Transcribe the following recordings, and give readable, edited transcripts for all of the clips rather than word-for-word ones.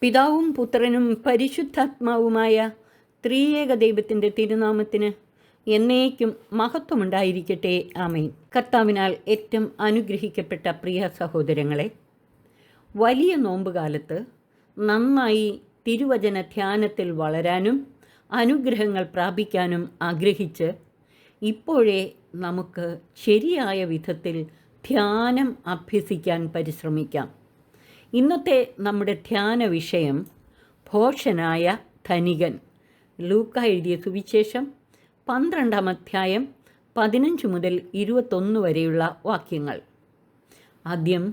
പിതാവും പുത്രനും പരിശുദ്ധാത്മാവുമായ ത്രിയേക ദൈവത്തിൻ്റെ തിരുനാമത്തിന് എന്നേക്കും മഹത്വമുണ്ടായിരിക്കട്ടെ. ആമേൻ. കർത്താവിനാൽ ഏറ്റവും അനുഗ്രഹിക്കപ്പെട്ട പ്രിയ സഹോദരങ്ങളെ, വലിയ നോമ്പുകാലത്ത് നന്നായി തിരുവചന ധ്യാനത്തിൽ വളരാനും അനുഗ്രഹങ്ങൾ പ്രാപിക്കാനും ആഗ്രഹിച്ച് ഇപ്പോഴേ നമുക്ക് ശരിയായ വിധത്തിൽ ധ്യാനം അഭ്യസിക്കാൻ പരിശ്രമിക്കാം. ഇന്നത്തെ നമ്മുടെ ധ്യാന വിഷയം ഭോഷനായ ധനികൻ. ലൂക്ക എഴുതിയ സുവിശേഷം 12-ാം അധ്യായം 15 മുതൽ 21 വരെയുള്ള വാക്യങ്ങൾ. ആദ്യം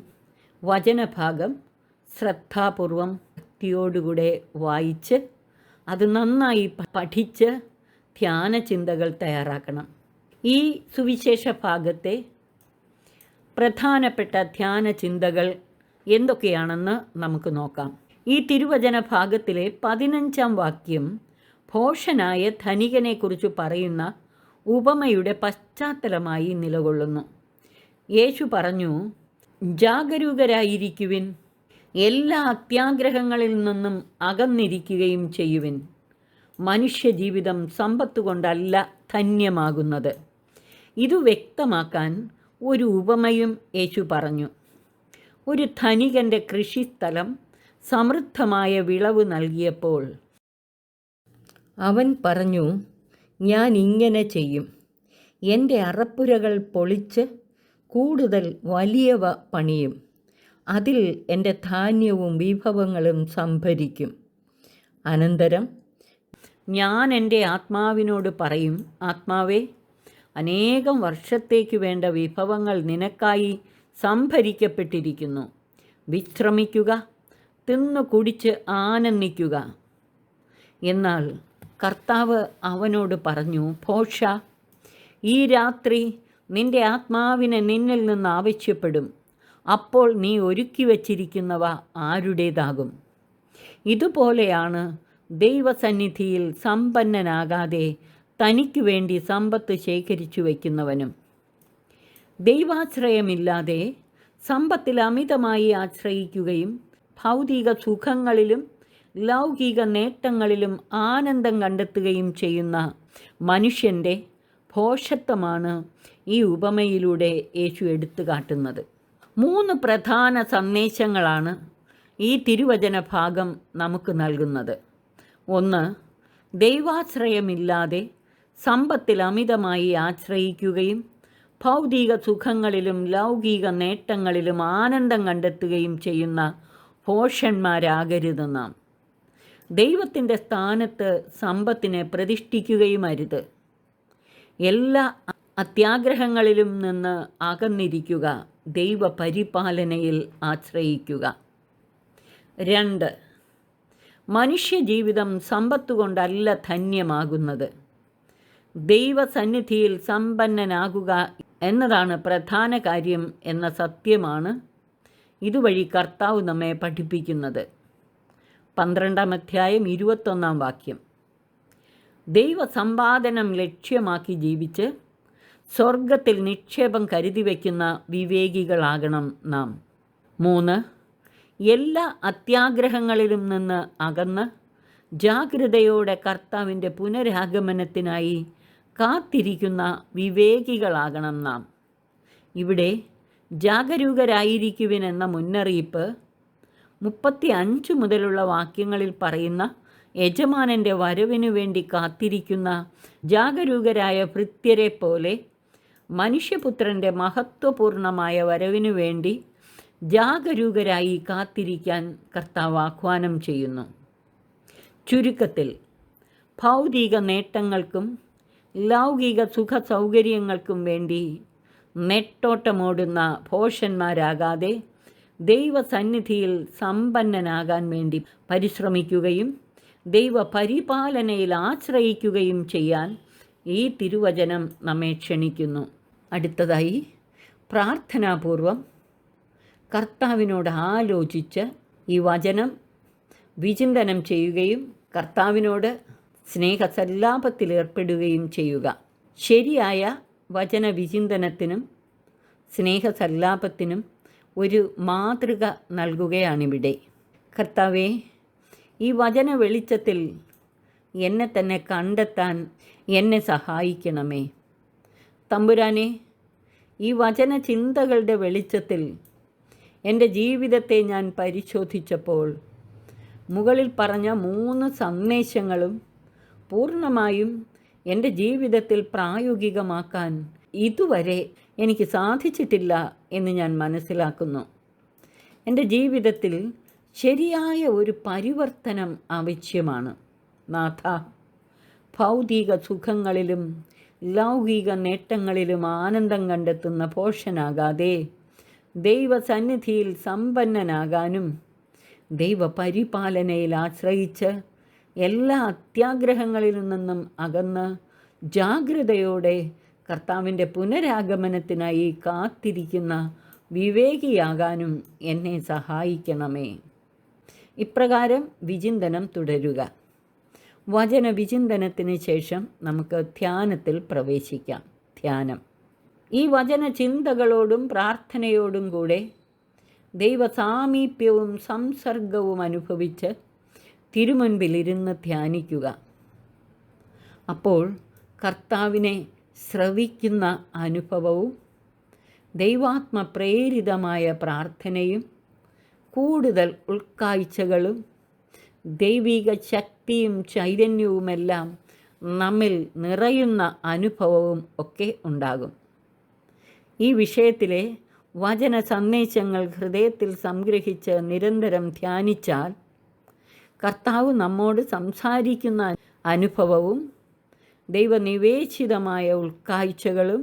വചനഭാഗം ശ്രദ്ധാപൂർവം ഭക്തിയോടുകൂടെ വായിച്ച് അത് നന്നായി പഠിച്ച് ധ്യാന ചിന്തകൾ തയ്യാറാക്കണം. ഈ സുവിശേഷ ഭാഗത്തെ പ്രധാനപ്പെട്ട ധ്യാന ചിന്തകൾ എന്തൊക്കെയാണെന്ന് നമുക്ക് നോക്കാം. ഈ തിരുവചന ഭാഗത്തിലെ 15-ാം വാക്യം ഭോഷനായ ധനികനെക്കുറിച്ച് പറയുന്ന ഉപമയുടെ പശ്ചാത്തലമായി നിലകൊള്ളുന്നു. യേശു പറഞ്ഞു, ജാഗരൂകരായിരിക്കുവിൻ, എല്ലാ അത്യാഗ്രഹങ്ങളിൽ നിന്നും അകന്നിരിക്കുകയും ചെയ്യുവിൻ. മനുഷ്യജീവിതം സമ്പത്തുകൊണ്ടല്ല ധന്യമാകുന്നത്. ഇതു വ്യക്തമാക്കാൻ ഒരു ഉപമയും യേശു പറഞ്ഞു. ഒരു ധനികൻ്റെ കൃഷിസ്ഥലം സമൃദ്ധമായ വിളവ് നൽകിയപ്പോൾ അവൻ പറഞ്ഞു, ഞാൻ ഇങ്ങനെ ചെയ്യും. എൻ്റെ അറപ്പുരകൾ പൊളിച്ച് കൂടുതൽ വലിയവ പണിയും. അതിൽ എൻ്റെ ധാന്യവും വിഭവങ്ങളും സംഭരിക്കും. അനന്തരം ഞാൻ എൻ്റെ ആത്മാവിനോട് പറയും, ആത്മാവേ, അനേകം വർഷത്തേക്ക് വേണ്ട വിഭവങ്ങൾ നിനക്കായി സംഭരിക്കപ്പെട്ടിരിക്കുന്നു. വിശ്രമിക്കുക, തിന്നു കുടിച്ച് ആനന്ദിക്കുക. എന്നാൽ കർത്താവ് അവനോട് പറഞ്ഞു, ഭോഷ, ഈ രാത്രി നിൻ്റെ ആത്മാവിനെ നിന്നിൽ നിന്ന് ആവശ്യപ്പെടും. അപ്പോൾ നീ ഒരുക്കി വച്ചിരിക്കുന്നവ ആരുടേതാകും? ഇതുപോലെയാണ് ദൈവസന്നിധിയിൽ സമ്പന്നനാകാതെ തനിക്ക് വേണ്ടി സമ്പത്ത് ശേഖരിച്ചു വയ്ക്കുന്നവനും. ദൈവാശ്രയമില്ലാതെ സമ്പത്തിൽ അമിതമായി ആശ്രയിക്കുകയും ഭൗതിക സുഖങ്ങളിലും ലൗകിക നേട്ടങ്ങളിലും ആനന്ദം കണ്ടെത്തുകയും ചെയ്യുന്ന മനുഷ്യൻ്റെ ഭോഷത്വമാണ് ഈ ഉപമയിലൂടെ യേശു എടുത്തു കാട്ടുന്നത്. 3 പ്രധാന സന്ദേശങ്ങളാണ് ഈ തിരുവചന ഭാഗം നമുക്ക് നൽകുന്നത്. 1, ദൈവാശ്രയമില്ലാതെ സമ്പത്തിൽ അമിതമായി ആശ്രയിക്കുകയും ഭൗതിക സുഖങ്ങളിലും ലൗകിക നേട്ടങ്ങളിലും ആനന്ദം കണ്ടെത്തുകയും ചെയ്യുന്ന ഭോഷന്മാരാകരുത് നാം. ദൈവത്തിൻ്റെ സ്ഥാനത്ത് സമ്പത്തിനെ പ്രതിഷ്ഠിക്കുകയും അരുത്. എല്ലാ അത്യാഗ്രഹങ്ങളിലും നിന്ന് അകന്നിരിക്കുക, ദൈവ പരിപാലനയിൽ ആശ്രയിക്കുക. 2, മനുഷ്യജീവിതം സമ്പത്തുകൊണ്ടല്ല ധന്യമാകുന്നത്. ദൈവസന്നിധിയിൽ സമ്പന്നനാകുക എന്നതാണ് പ്രധാന കാര്യം എന്ന സത്യമാണ് ഇതുവഴി കർത്താവ് നമ്മെ പഠിപ്പിക്കുന്നത്. 12-ാം അധ്യായം 21-ാം വാക്യം. ദൈവസമ്പാദനം ലക്ഷ്യമാക്കി ജീവിച്ച് സ്വർഗത്തിൽ നിക്ഷേപം കരുതി വയ്ക്കുന്ന വിവേകികളാകണം നാം. 3, എല്ലാ അത്യാഗ്രഹങ്ങളിലും നിന്ന് അകന്ന് ജാഗ്രതയോടെ കർത്താവിൻ്റെ പുനരാഗമനത്തിനായി കാത്തിരിക്കുന്ന വിവേകികളാകണം നാം. ഇവിടെ ജാഗരൂകരായിരിക്കുവിൻ എന്ന മുന്നറിയിപ്പ് 35 മുതലുള്ള വാക്യങ്ങളിൽ പറയുന്ന യജമാനൻ്റെ വരവിനു വേണ്ടി കാത്തിരിക്കുന്ന ജാഗരൂകരായ ഭൃത്യരെ പോലെ മനുഷ്യപുത്രൻ്റെ മഹത്വപൂർണമായ വരവിനു വേണ്ടി ജാഗരൂകരായി കാത്തിരിക്കാൻ കർത്താവ് ആഹ്വാനം ചെയ്യുന്നു. ചുരുക്കത്തിൽ, ഭൗതിക നേട്ടങ്ങൾക്കും ലൗകിക സുഖ സൗകര്യങ്ങൾക്കും വേണ്ടി നെട്ടോട്ടമോടുന്ന ഭോഷന്മാരാകാതെ ദൈവസന്നിധിയിൽ സമ്പന്നനാകാൻ വേണ്ടി പരിശ്രമിക്കുകയും ദൈവ പരിപാലനയിൽ ആശ്രയിക്കുകയും ചെയ്യാൻ ഈ തിരുവചനം നമ്മെ ക്ഷണിക്കുന്നു. അടുത്തതായി പ്രാർത്ഥനാപൂർവം കർത്താവിനോട് ആലോചിച്ച് ഈ വചനം വിചിന്തനം ചെയ്യുകയും കർത്താവിനോട് സ്നേഹസല്ലാപത്തിലേർപ്പെടുകയും ചെയ്യുക. ശരിയായ വചന വിചിന്തനത്തിനും സ്നേഹസല്ലാപത്തിനും ഒരു മാതൃക നൽകുകയാണിവിടെ. കർത്താവേ, ഈ വചന വെളിച്ചത്തിൽ എന്നെ തന്നെ കണ്ടെത്താൻ എന്നെ സഹായിക്കണമേ. തമ്പുരാനെ, ഈ വചന ചിന്തകളുടെ വെളിച്ചത്തിൽ എൻ്റെ ജീവിതത്തെ ഞാൻ പരിശോധിച്ചപ്പോൾ മുകളിൽ പറഞ്ഞ 3 സന്ദേശങ്ങളും പൂർണ്ണമായും എൻ്റെ ജീവിതത്തിൽ പ്രായോഗികമാക്കാൻ ഇതുവരെ എനിക്ക് സാധിച്ചിട്ടില്ല എന്ന് ഞാൻ മനസ്സിലാക്കുന്നു. എൻ്റെ ജീവിതത്തിൽ ശരിയായ ഒരു പരിവർത്തനം ആവശ്യമാണ്. നാഥ, ഭൗതിക സുഖങ്ങളിലും ലൗകിക നേട്ടങ്ങളിലും ആനന്ദം കണ്ടെത്തുന്ന പോഷനാകാതെ ദൈവസന്നിധിയിൽ സമ്പന്നനാകാനും ദൈവപരിപാലനയിൽ ആശ്രയിച്ച് എല്ലാ അത്യാഗ്രഹങ്ങളിൽ നിന്നും അകന്ന് ജാഗ്രതയോടെ കർത്താവിൻ്റെ പുനരാഗമനത്തിനായി കാത്തിരിക്കുന്ന വിവേകിയാകാനും എന്നെ സഹായിക്കണമേ. ഇപ്രകാരം വിചിന്തനം തുടരുക. വചന വിചിന്തനത്തിന് ശേഷം നമുക്ക് ധ്യാനത്തിൽ പ്രവേശിക്കാം. ധ്യാനം. ഈ വചന ചിന്തകളോടും പ്രാർത്ഥനയോടും കൂടെ ദൈവസാമീപ്യവും സംസർഗവും അനുഭവിച്ച് തിരുമുൻപിലിരുന്ന് ധ്യാനിക്കുക. അപ്പോൾ കർത്താവിനെ ശ്രവിക്കുന്ന അനുഭവവും ദൈവാത്മപ്രേരിതമായ പ്രാർത്ഥനയും കൂടുതൽ ഉൾക്കാഴ്ചകളും ദൈവിക ശക്തിയും ചൈതന്യവുമെല്ലാം നമ്മിൽ നിറയുന്ന അനുഭവവും ഒക്കെ ഉണ്ടാകും. ഈ വിഷയത്തിലെ വചന സന്ദേശങ്ങൾ ഹൃദയത്തിൽ സംഗ്രഹിച്ച് നിരന്തരം ധ്യാനിച്ചാൽ കർത്താവ് നമ്മോട് സംസാരിക്കുന്ന അനുഭവവും ദൈവനിവേശിതമായ ഉൾക്കാഴ്ചകളും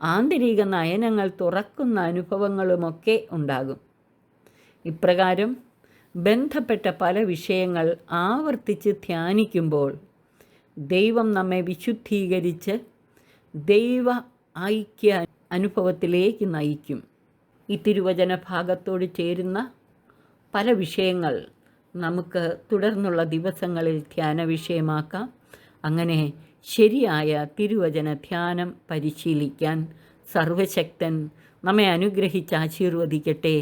ആന്തരിക നയനങ്ങൾ തുറക്കുന്ന അനുഭവങ്ങളുമൊക്കെ ഉണ്ടാകും. ഇപ്രകാരം ബന്ധപ്പെട്ട പല വിഷയങ്ങൾ ആവർത്തിച്ച് ധ്യാനിക്കുമ്പോൾ ദൈവം നമ്മെ വിശുദ്ധീകരിച്ച് ദൈവ ഐക്യ അനുഭവത്തിലേക്ക് നയിക്കും. ഈ തിരുവചന ഭാഗത്തോട് ചേരുന്ന പല വിഷയങ്ങൾ നമുക്ക് തുടർന്നുള്ള ദിവസങ്ങളിൽ ധ്യാന വിഷയമാക്കാം. അങ്ങനെ ശരിയായ തിരുവചന ധ്യാനം പരിശീലിക്കാൻ സർവശക്തൻ നമ്മെ അനുഗ്രഹിച്ച് ആശീർവദിക്കട്ടെ.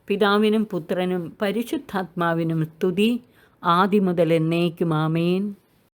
പിതാവിനും പുത്രനും പരിശുദ്ധാത്മാവിനും സ്തുതി, ആദിമുതൽ എന്നേക്കും. ആമേൻ.